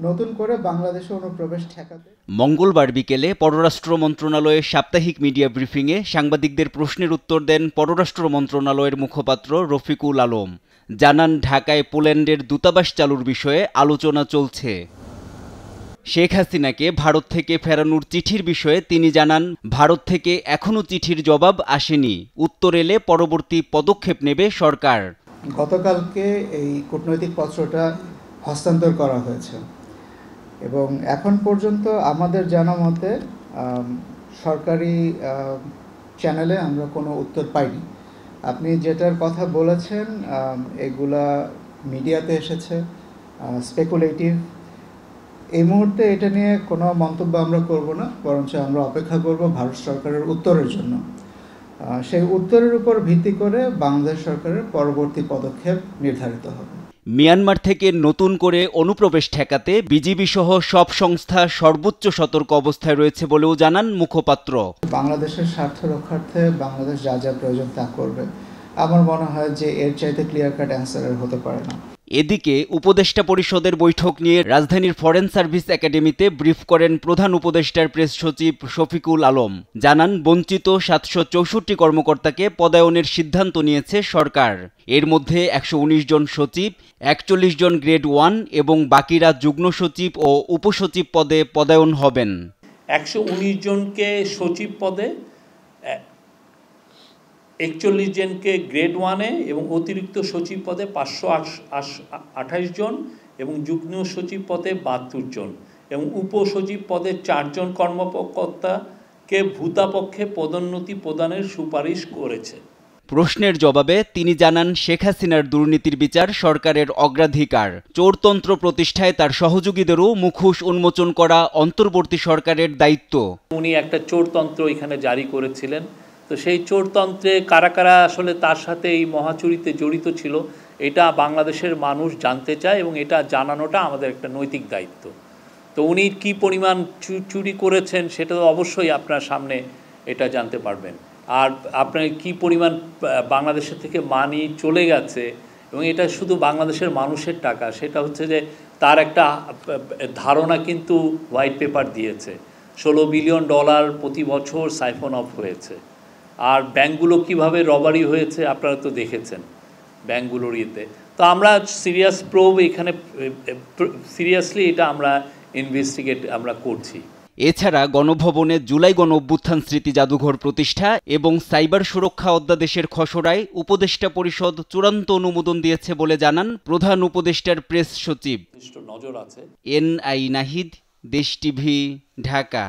নতুন করে বাংলাদেশে অনুপ্রবেশ ঠেকাতে মঙ্গলবার বিকেলে পররাষ্ট্র মন্ত্রণালয়ের সাপ্তাহিক মিডিয়া ব্রিফিংয়ে সাংবাদিকদের প্রশ্নের উত্তর দেন পররাষ্ট্র মন্ত্রণালয়ের মুখপাত্র রফিকুল আলম। জানান, ঢাকায় পোল্যান্ডের দূতাবাস চালুর বিষয়ে আলোচনা চলছে। শেখ হাসিনাকে ভারত থেকে ফেরানোর চিঠির বিষয়ে তিনি জানান, ভারত থেকে এখনও চিঠির জবাব আসেনি, উত্তর এলে পরবর্তী পদক্ষেপ নেবে সরকার। গতকালকে এই কূটনৈতিক পত্রটা হস্তান্তর করা হয়েছে এবং এখন পর্যন্ত আমাদের জানা মতে সরকারি চ্যানেলে আমরা কোনো উত্তর পাইনি। আপনি যেটার কথা বলেছেন এগুলা মিডিয়াতে এসেছে, স্পেকুলেটিভ। এই মুহূর্তে এটা নিয়ে কোনো মন্তব্য আমরা করব না, বরঞ্চ আমরা অপেক্ষা করব ভারত সরকারের উত্তরের জন্য। সেই উত্তরের উপর ভিত্তি করে বাংলাদেশ সরকারের পরবর্তী পদক্ষেপ নির্ধারিত হবে। মিয়ানমার থেকে নতুন করে অনুপ্রবেশ ঠেকাতে বিজিবি সহ সব সংস্থা সর্বোচ্চ সতর্ক অবস্থায় রয়েছে বলেও জানান মুখপাত্র। বাংলাদেশের স্বার্থ রক্ষার্থে বাংলাদেশ যা যা প্রয়োজন তা করবে। আমার মনে হয় যে এর চাইতে ক্লিয়ার কাট অ্যান্সার হতে পারে না। এদিকে উপদেষ্টা পরিষদের বৈঠক নিয়ে রাজধানীর ফরেন সার্ভিস একাডেমিতে ব্রিফ করেন প্রধান উপদেষ্টার প্রেস সচিব শফিকুল আলম। জানান, বঞ্চিত ৭৬৪ কর্মকর্তাকে পদায়নের সিদ্ধান্ত নিয়েছে সরকার। এর মধ্যে ১১৯ জন সচিব, ৪১ জন গ্রেড 1 এবং বাকিরা যুগ্ম সচিব ও উপসচিব পদে পদায়ন হবেন। ১১৯ জনকে সচিব পদে, ৪১ জনকে গ্রেড 1-এ এবং অতিরিক্ত সচিব পদে ৫২৮ জন এবং যুগ্ম সচিব পদে ৭২ জন এবং উপসচিব পদে ৪ জন কর্মকর্তাকে ভূতাপক্ষে পদোন্নতি প্রদানের সুপারিশ করেছে। প্রশ্নের জবাবে তিনি জানান, শেখ হাসিনার দুর্নীতির বিচার সরকারের অগ্রাধিকার। চোরতন্ত্র প্রতিষ্ঠায় তার সহযোগীদেরও মুখোশ উন্মোচন করা অন্তর্বর্তী সরকারের দায়িত্ব। উনি একটা চোরতন্ত্র এখানে জারি করেছিলেন, তো সেই চোরতন্ত্রে কারা কারা আসলে তার সাথে এই মহাচুরিতে জড়িত ছিল এটা বাংলাদেশের মানুষ জানতে চায় এবং এটা জানানোটা আমাদের একটা নৈতিক দায়িত্ব। তো উনি কি পরিমাণ চুরি করেছেন সেটা তো অবশ্যই আপনার সামনে এটা জানতে পারবেন। আর আপনার কি পরিমাণ বাংলাদেশের থেকে মানি চলে গেছে এবং এটা শুধু বাংলাদেশের মানুষের টাকা, সেটা হচ্ছে যে তার একটা ধারণা কিন্তু হোয়াইট পেপার দিয়েছে। $16 বিলিয়ন প্রতি বছর সাইফন অফ হয়েছে। আর ব্যাংকগুলো কিভাবে রবারি হয়েছে আপনারা তো দেখেছেন ব্যাংকগুলোর ইয়েতে। তো আমরা সিরিয়াস প্রোব এখানে সিরিয়াসলি এটা আমরা ইনভেস্টিগেট আমরা করছি। এছাড়া গণভবনে জুলাই গণঅভ্যুত্থান স্মৃতি জাদুঘর প্রতিষ্ঠা এবং সাইবার সুরক্ষা অধ্যাদেশের খসড়ায় উপদেষ্টা পরিষদ চূড়ান্ত অনুমোদন দিয়েছে বলে জানান প্রধান উপদেষ্টার প্রেস সচিব। নজর আছে। NI নাহিদ, দেশ টিভি, ঢাকা।